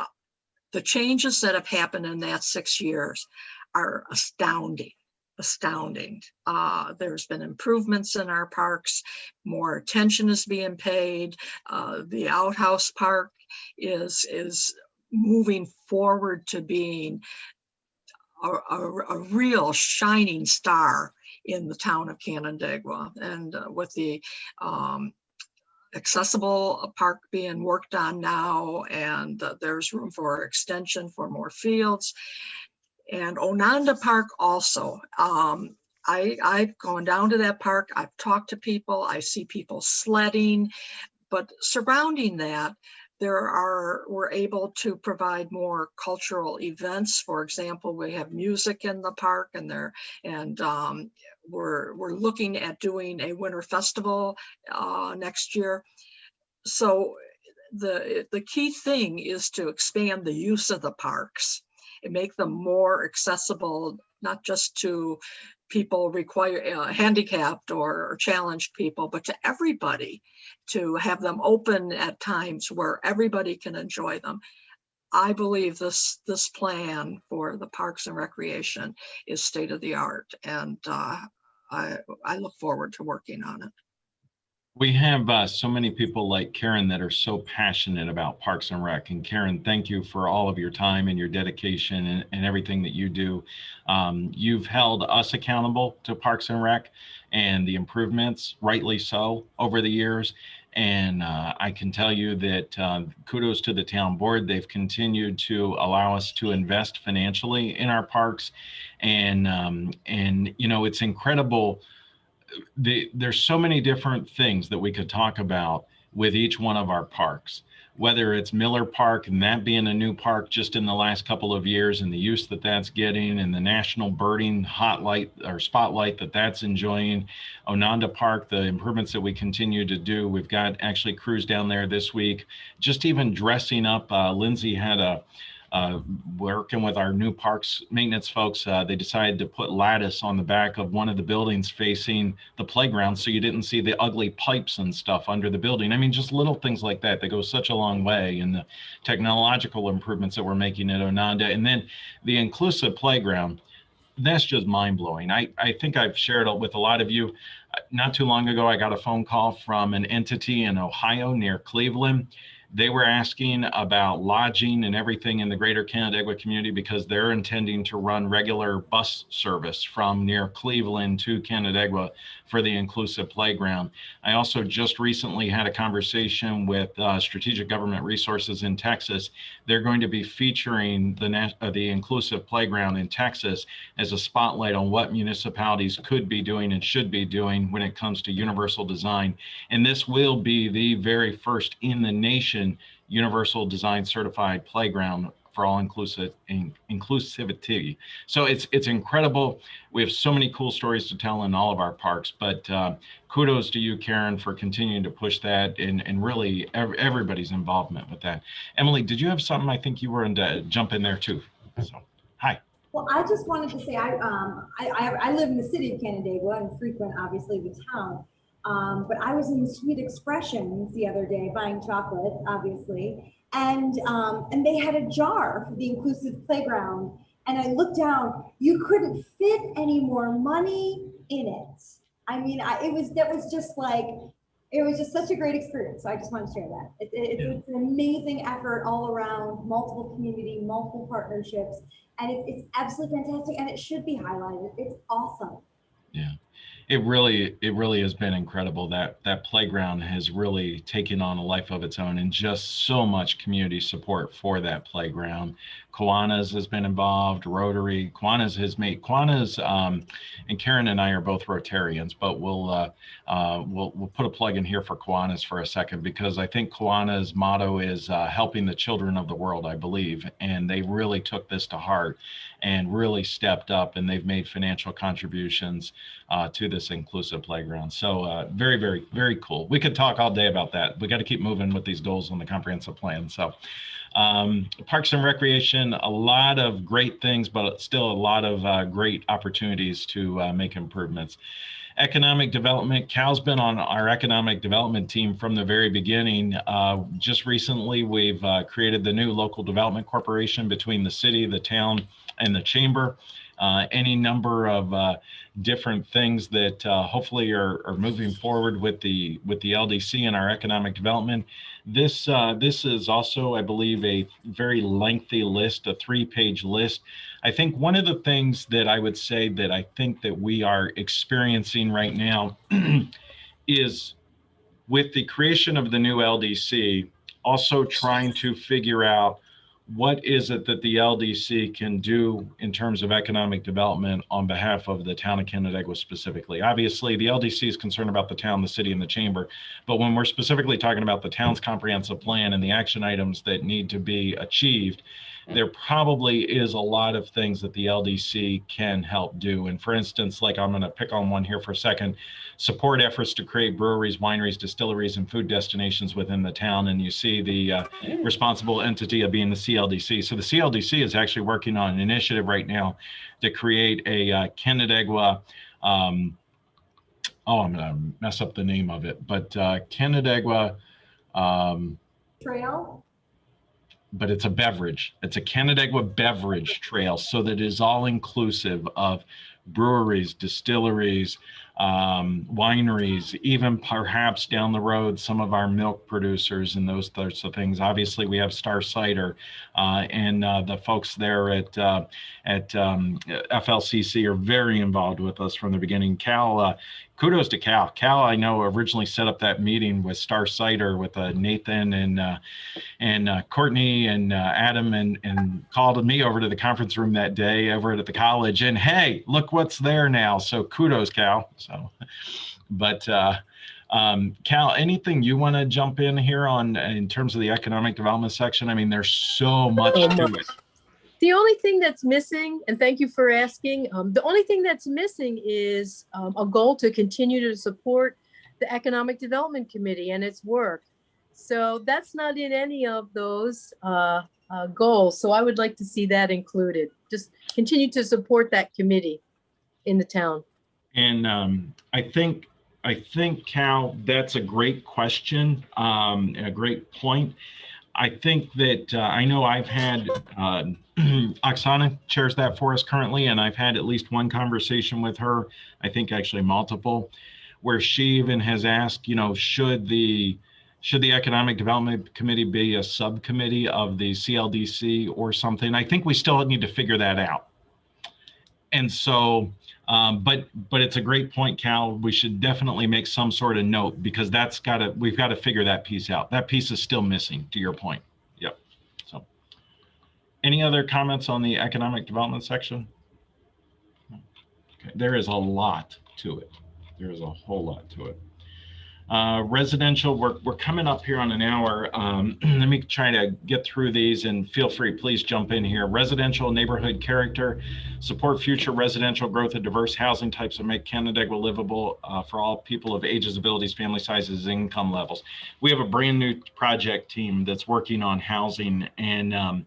the changes that have happened in that 6 years are astounding. There's been improvements in our parks, more attention is being paid. The outhouse park is moving forward to being a real shining star in the town of Canandaigua. And with the accessible park being worked on now, and there's room for extension for more fields. And Ononda Park also. I've gone down to that park. I've talked to people. I see people sledding, but surrounding that, we're able to provide more cultural events. For example, we have music in the park, and we're looking at doing a winter festival next year. So the key thing is to expand the use of the parks and make them more accessible, not just to people handicapped or challenged people, but to everybody, to have them open at times where everybody can enjoy them. I believe this plan for the Parks and Recreation is state of the art, and I look forward to working on it. We have so many people like Karen that are so passionate about Parks and Rec. And Karen, thank you for all of your time and your dedication and everything that you do. You've held us accountable to Parks and Rec and the improvements, rightly so, over the years. And I can tell you that kudos to the town board. They've continued to allow us to invest financially in our parks. And you know, it's incredible. There's so many different things that we could talk about with each one of our parks, whether it's Miller Park and that being a new park just in the last couple of years and the use that that's getting, and the national birding spotlight that that's enjoying. Ononda Park, the improvements that we continue to do. We've got actually crews down there this week, just even dressing up. Lindsay had working with our new parks maintenance folks, they decided to put lattice on the back of one of the buildings facing the playground so you didn't see the ugly pipes and stuff under the building. I mean, just little things like that. They go such a long way in the technological improvements that we're making at Ononda. And then the inclusive playground, that's just mind-blowing. I think I've shared it with a lot of you. Not too long ago, I got a phone call from an entity in Ohio near Cleveland. They were asking about lodging and everything in the greater Canandaigua community because they're intending to run regular bus service from near Cleveland to Canandaigua for the inclusive playground. I also just recently had a conversation with Strategic Government Resources in Texas. They're going to be featuring the inclusive playground in Texas as a spotlight on what municipalities could be doing and should be doing when it comes to universal design. And this will be the very first in the nation universal design certified playground for all inclusivity. So it's incredible. We have so many cool stories to tell in all of our parks, but kudos to you, Karen, for continuing to push that and really everybody's involvement with that. Emily, did you have something? I think you were to jump in there too. So, hi. Well, I just wanted to say, I live in the city of Canandaigua and frequent, obviously, the town. But I was in Sweet Expressions the other day buying chocolate, obviously, and they had a jar for the inclusive playground. And I looked down, you couldn't fit any more money in it. I mean, it was just such a great experience. So I just want to share that. It's an amazing effort all around, multiple community, multiple partnerships, and it's absolutely fantastic. And it should be highlighted. It's awesome. Yeah. It really has been incredible. That playground has really taken on a life of its own, and just so much community support for that playground. Kiwanis has been involved, Rotary. Kiwanis, and Karen and I are both Rotarians, but we'll put a plug in here for Kiwanis for a second, because I think Kiwanis' motto is helping the children of the world, I believe, and they really took this to heart and really stepped up, and they've made financial contributions to this inclusive playground. So very, very, very cool. We could talk all day about that. We got to keep moving with these goals on the comprehensive plan. So Parks and Recreation, a lot of great things, but still a lot of great opportunities to make improvements. Economic development, Cal's been on our economic development team from the very beginning. Just recently, we've created the new local development corporation between the city, the town, and the chamber. Any number of different things that hopefully are moving forward with the LDC and our economic development. This is also, I believe, a very lengthy list, a 3-page list. I think one of the things that I would say that I think that we are experiencing right now is, with the creation of the new LDC, also trying to figure out what is it that the LDC can do in terms of economic development on behalf of the town of Canandaigua specifically. Obviously, the LDC is concerned about the town, the city, and the chamber, but when we're specifically talking about the town's comprehensive plan and the action items that need to be achieved, there probably is a lot of things that the LDC can help do. And for instance, like, I'm going to pick on one here for a second, support efforts to create breweries, wineries, distilleries, and food destinations within the town. And you see the responsible entity of being the CLDC. So the CLDC is actually working on an initiative right now to create a Canandaigua, I'm going to mess up the name of it, but Canandaigua Trail? But it's a beverage. It's a Canandaigua beverage trail, so that is all inclusive of breweries, distilleries, wineries, even perhaps down the road, some of our milk producers and those sorts of things. Obviously, we have Star Cider, and the folks there at FLCC are very involved with us from the beginning. Cal, kudos to Cal. Cal, I know, originally set up that meeting with Star Cider with Nathan and Courtney and Adam, and called me over to the conference room that day over at the college. And hey, look what's there now. So kudos, Cal. So, but Cal, anything you want to jump in here on in terms of the economic development section? I mean, there's so much to it. The only thing that's missing, and thank you for asking, the only thing that's missing is a goal to continue to support the Economic Development Committee and its work. So that's not in any of those goals. So I would like to see that included. Just continue to support that committee in the town. And I think, Cal, that's a great question, and a great point. I think that I know I've had Oksana chairs that for us currently, and I've had at least one conversation with her, I think actually multiple, where she even has asked, should the Economic Development Committee be a subcommittee of the CLDC or something? I think we still need to figure that out. And so, but it's a great point, Cal. We should definitely make some sort of note, because we've got to figure that piece out. That piece is still missing, to your point. Yep. So, any other comments on the economic development section? Okay. There is a lot to it. There is a whole lot to it. Residential, we're coming up here on an hour. Let me try to get through these, and feel free, please jump in here. Residential neighborhood character, support future residential growth of diverse housing types and make Canandaigua livable for all people of ages, abilities, family sizes, income levels. We have a brand new project team that's working on housing, and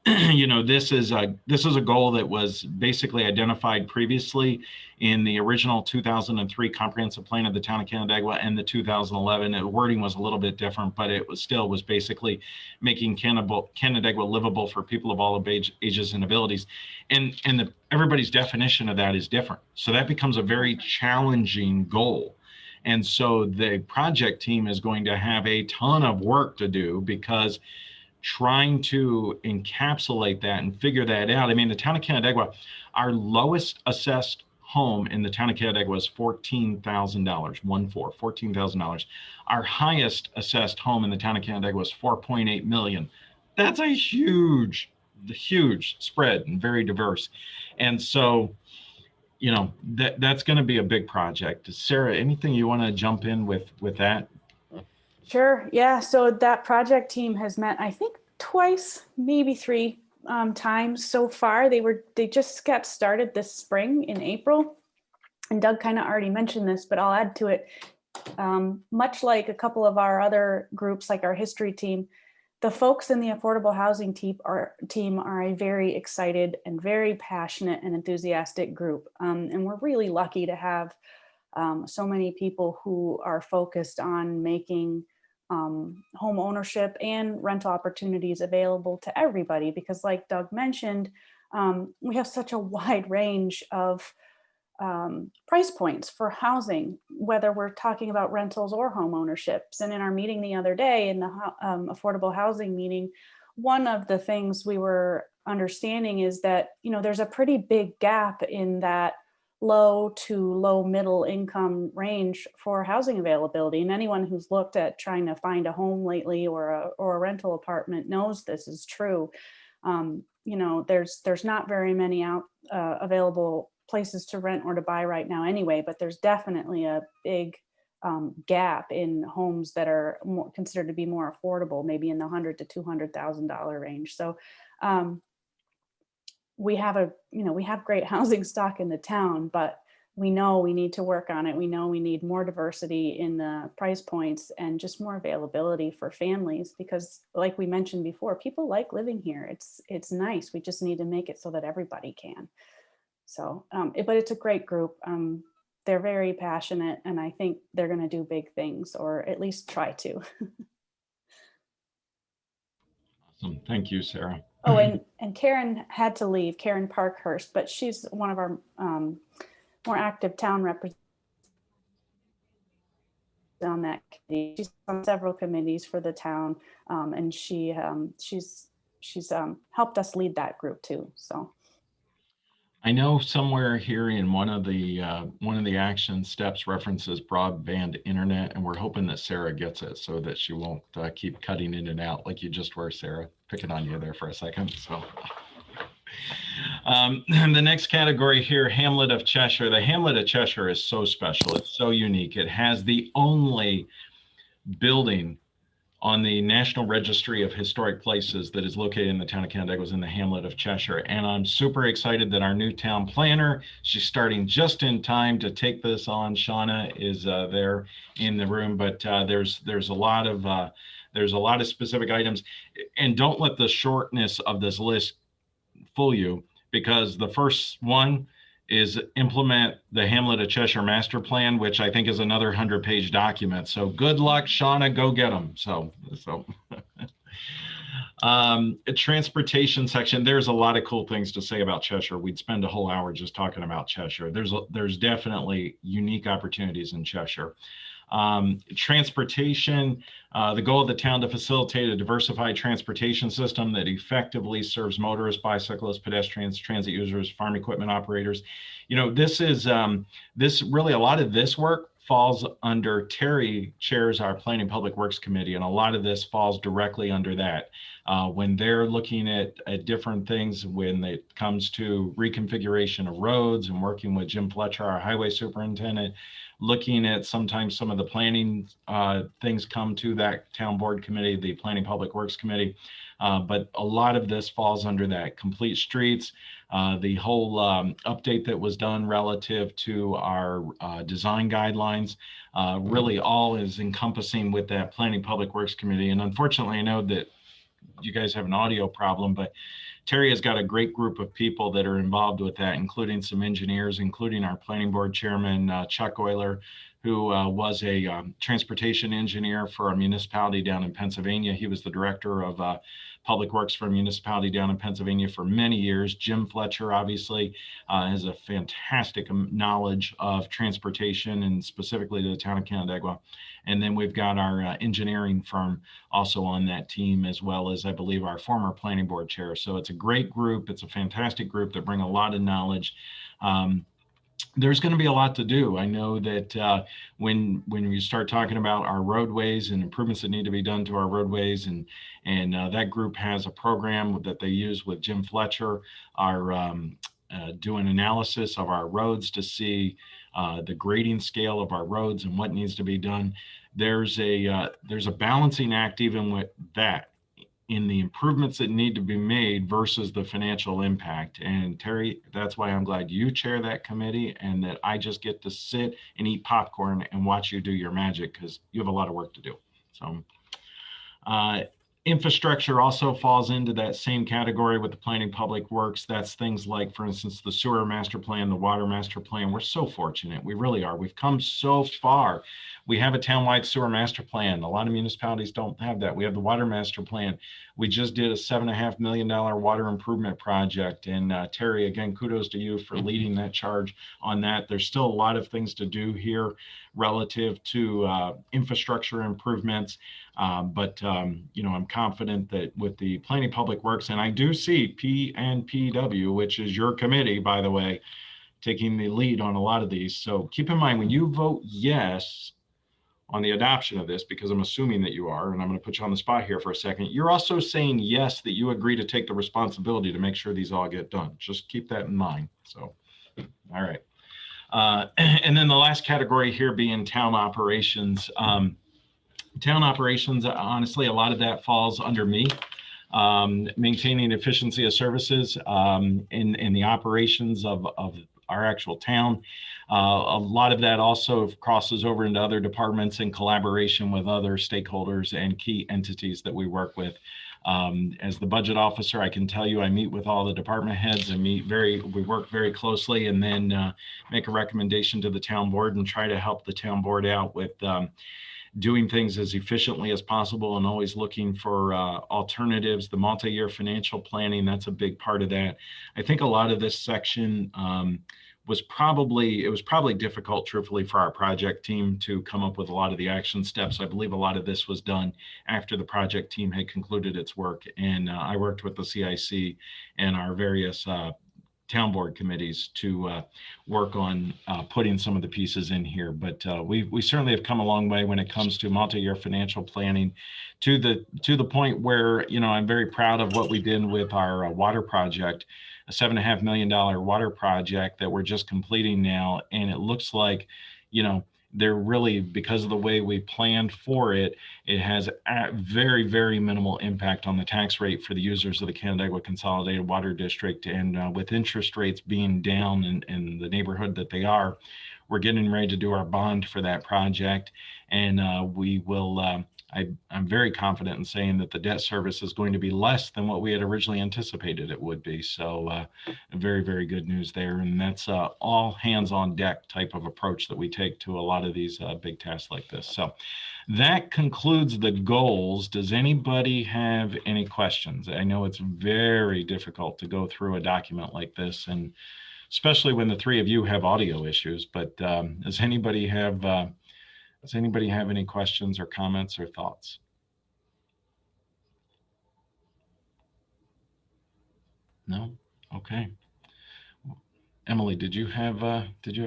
this is a goal that was basically identified previously in the original 2003 comprehensive plan of the town of Canandaigua and the 2011. The wording was a little bit different, but it was basically making Canandaigua livable for people of all ages and abilities. And everybody's definition of that is different. So that becomes a very challenging goal. And so the project team is going to have a ton of work to do, because trying to encapsulate that and figure that out. I mean, the town of Canandaigua, our lowest assessed home in the town of Canandaigua was $14,000, $14,000. Our highest assessed home in the town of Canandaigua was $4.8 million. That's a huge spread and very diverse. And so, that's going to be a big project. Sarah, anything you want to jump in with that? Sure. Yeah. So that project team has met, I think, twice, maybe three times so far. They just got started this spring in April. And Doug kind of already mentioned this, but I'll add to it. Much like a couple of our other groups, like our history team, the folks in the affordable housing team are a very excited and very passionate and enthusiastic group. And we're really lucky to have so many people who are focused on making home ownership and rental opportunities available to everybody, because like Doug mentioned, we have such a wide range of price points for housing, whether we're talking about rentals or home ownerships. And in our meeting the other day, in the affordable housing meeting, one of the things we were understanding is that, there's a pretty big gap in that low to low middle income range for housing availability. And anyone who's looked at trying to find a home lately or a rental apartment knows this is true. There's not very many available places to rent or to buy right now anyway, but there's definitely a big gap in homes that are considered to be more affordable, maybe in the $100,000 to $200,000 range. So we have great housing stock in the town, but we know we need to work on it. We know we need more diversity in the price points and just more availability for families, because like we mentioned before, people like living here. It's nice. We just need to make it so that everybody can. So, but it's a great group. They're very passionate, and I think they're going to do big things, or at least try to. Awesome. Thank you, Sarah. Oh, and Karen had to leave, Karen Parkhurst, but she's one of our more active town representatives on that committee. She's on several committees for the town, and she's helped us lead that group too. So. I know somewhere here in one of the action steps references broadband internet, and we're hoping that Sarah gets it so that she won't keep cutting in and out like you just were, Sarah. Picking on you there for a second. So the next category here, Hamlet of Cheshire. The Hamlet of Cheshire is so special. It's so unique. It has the only building on the National Registry of Historic Places that is located in the town of Canandaigua, was in the Hamlet of Cheshire. And I'm super excited that our new town planner, she's starting just in time to take this on. Shauna is there in the room, but there's a lot of There's a lot of specific items, and don't let the shortness of this list fool you, because the first one is implement the Hamlet of Cheshire Master Plan, which I think is another 100-page document. So good luck, Shauna, go get them. So. A transportation section, there's a lot of cool things to say about Cheshire. We'd spend a whole hour just talking about Cheshire. There's definitely unique opportunities in Cheshire. Transportation, the goal of the town to facilitate a diversified transportation system that effectively serves motorists, bicyclists, pedestrians, transit users, farm equipment operators. This is this really, a lot of this work falls under Terry chairs our Planning Public Works Committee, and a lot of this falls directly under that. When they're looking at different things, when it comes to reconfiguration of roads and working with Jim Fletcher, our highway superintendent, looking at sometimes some of the planning things come to that town board committee, the Planning Public Works Committee. But a lot of this falls under that. Complete streets, the whole update that was done relative to our design guidelines, really all is encompassing with that Planning Public Works Committee. And unfortunately, I know that you guys have an audio problem, but Terry has got a great group of people that are involved with that, including some engineers, including our planning board chairman, Chuck Euler, who was a transportation engineer for a municipality down in Pennsylvania. He was the director of public works for a municipality down in Pennsylvania for many years. Jim Fletcher, obviously, has a fantastic knowledge of transportation and specifically to the town of Canandaigua. And then we've got our engineering firm also on that team, as well as, I believe, our former planning board chair. So it's a great group. It's a fantastic group that bring a lot of knowledge. There's going to be a lot to do. I know that when we start talking about our roadways and improvements that need to be done to our roadways, and that group has a program that they use with Jim Fletcher, are doing analysis of our roads to see the grading scale of our roads and what needs to be done. There's a balancing act even with that, in the improvements that need to be made versus the financial impact. And Terry, that's why I'm glad you chair that committee and that I just get to sit and eat popcorn and watch you do your magic, because you have a lot of work to do. So infrastructure also falls into that same category with the Planning Public Works. That's things like, for instance, the sewer master plan, the water master plan. We're so fortunate. We really are. We've come so far. We have a townwide sewer master plan. A lot of municipalities don't have that. We have the water master plan. We just did a $7.5 million water improvement project. And Terry, again, kudos to you for leading that charge on that. There's still a lot of things to do here relative to infrastructure improvements. But I'm confident that with the Planning Public Works, and I do see PNPW, which is your committee, by the way, taking the lead on a lot of these. So keep in mind, when you vote yes on the adoption of this, because I'm assuming that you are, and I'm going to put you on the spot here for a second, you're also saying yes, that you agree to take the responsibility to make sure these all get done. Just keep that in mind. So, all right. And then the last category here being town operations. Town operations, honestly, a lot of that falls under me. Maintaining efficiency of services in the operations of our actual town. A lot of that also crosses over into other departments in collaboration with other stakeholders and key entities that we work with. As the budget officer, I can tell you I meet with all the department heads and we work very closely, and then make a recommendation to the town board and try to help the town board out with doing things as efficiently as possible and always looking for alternatives. The multi-year financial planning, that's a big part of that. I think a lot of this section was probably difficult, truthfully, for our project team to come up with a lot of the action steps. I believe a lot of this was done after the project team had concluded its work. And I worked with the CIC and our various town board committees to work on putting some of the pieces in here. But we certainly have come a long way when it comes to multi-year financial planning, to the point where, I'm very proud of what we did with our water project, a $7.5 million water project that we're just completing now. And it looks like, they're really, because of the way we planned for it, it has a very, very minimal impact on the tax rate for the users of the Canandaigua Consolidated Water District. And with interest rates being down in the neighborhood that they are, we're getting ready to do our bond for that project, and we will. I'm very confident in saying that the debt service is going to be less than what we had originally anticipated it would be. So very, very good news there. And that's all hands on deck type of approach that we take to a lot of these big tasks like this. So that concludes the goals. Does anybody have any questions? I know it's very difficult to go through a document like this, and especially when the three of you have audio issues, but does anybody have any questions or comments or thoughts? No? Okay. Emily, did you have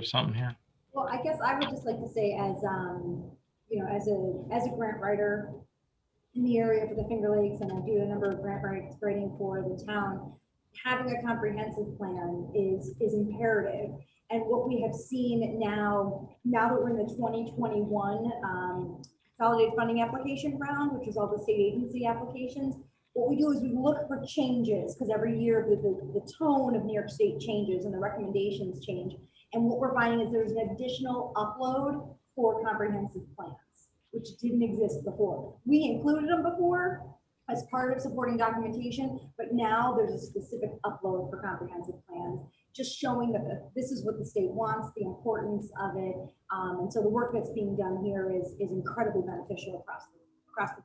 something here? Well, I guess I would just like to say, as you know, as a grant writer in the area for the Finger Lakes, and I do a number of grant writing for the town, having a comprehensive plan is imperative. And what we have seen now that we're in the 2021 consolidated funding application round, which is all the state agency applications, what we do is we look for changes, because every year the tone of New York State changes and the recommendations change. And what we're finding is there's an additional upload for comprehensive plans, which didn't exist before. We included them before as part of supporting documentation, but now there's a specific upload for comprehensive plans, just showing that this is what the state wants, the importance of it. And so the work that's being done here is incredibly beneficial across the board.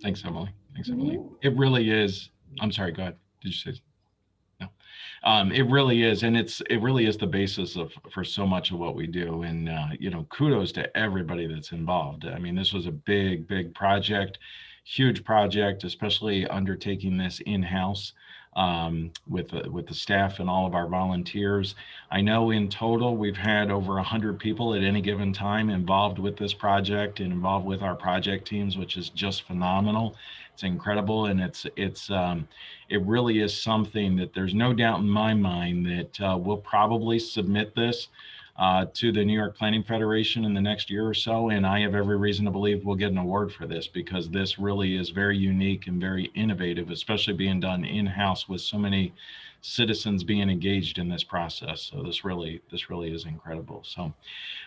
Thanks, Emily. Thanks, Emily. It really is. I'm sorry, go ahead. Did you say? No. It really is. And it really is the basis for so much of what we do. And, you know, kudos to everybody that's involved. I mean, this was a big, big project, huge project, especially undertaking this in-house with the staff and all of our volunteers. I know in total, we've had over 100 people at any given time involved with this project and involved with our project teams, which is just phenomenal. It's incredible. And it really is something that there's no doubt in my mind that we'll probably submit this to the New York Planning Federation in the next year or so. And I have every reason to believe we'll get an award for this, because this really is very unique and very innovative, especially being done in-house with so many citizens being engaged in this process. So this really is incredible. So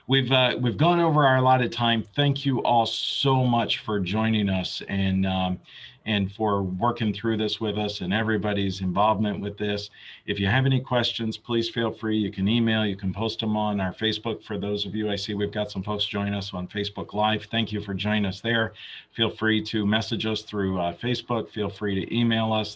we've gone over our allotted time. Thank you all so much for joining us and for working through this with us and everybody's involvement with this. If you have any questions, please feel free. You can email, you can post them on our Facebook. For those of you, I see we've got some folks joining us on Facebook Live. Thank you for joining us there. Feel free to message us through Facebook. Feel free to email us.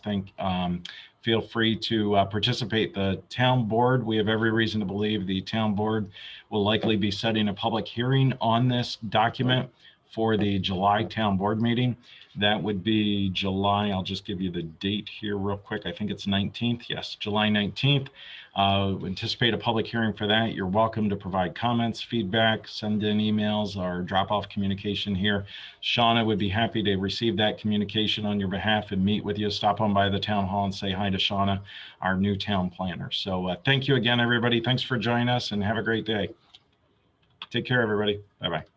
Feel free to participate. The town board, we have every reason to believe the town board will likely be setting a public hearing on this document for the July town board meeting. That would be July, I'll just give you the date here real quick. I think it's 19th. Yes, July 19th. Anticipate a public hearing for that. You're welcome to provide comments, feedback, send in emails, or drop off communication here. Shauna would be happy to receive that communication on your behalf and meet with you. Stop on by the town hall and say hi to Shauna, our new town planner. So thank you again, everybody. Thanks for joining us and have a great day. Take care, everybody. Bye-bye.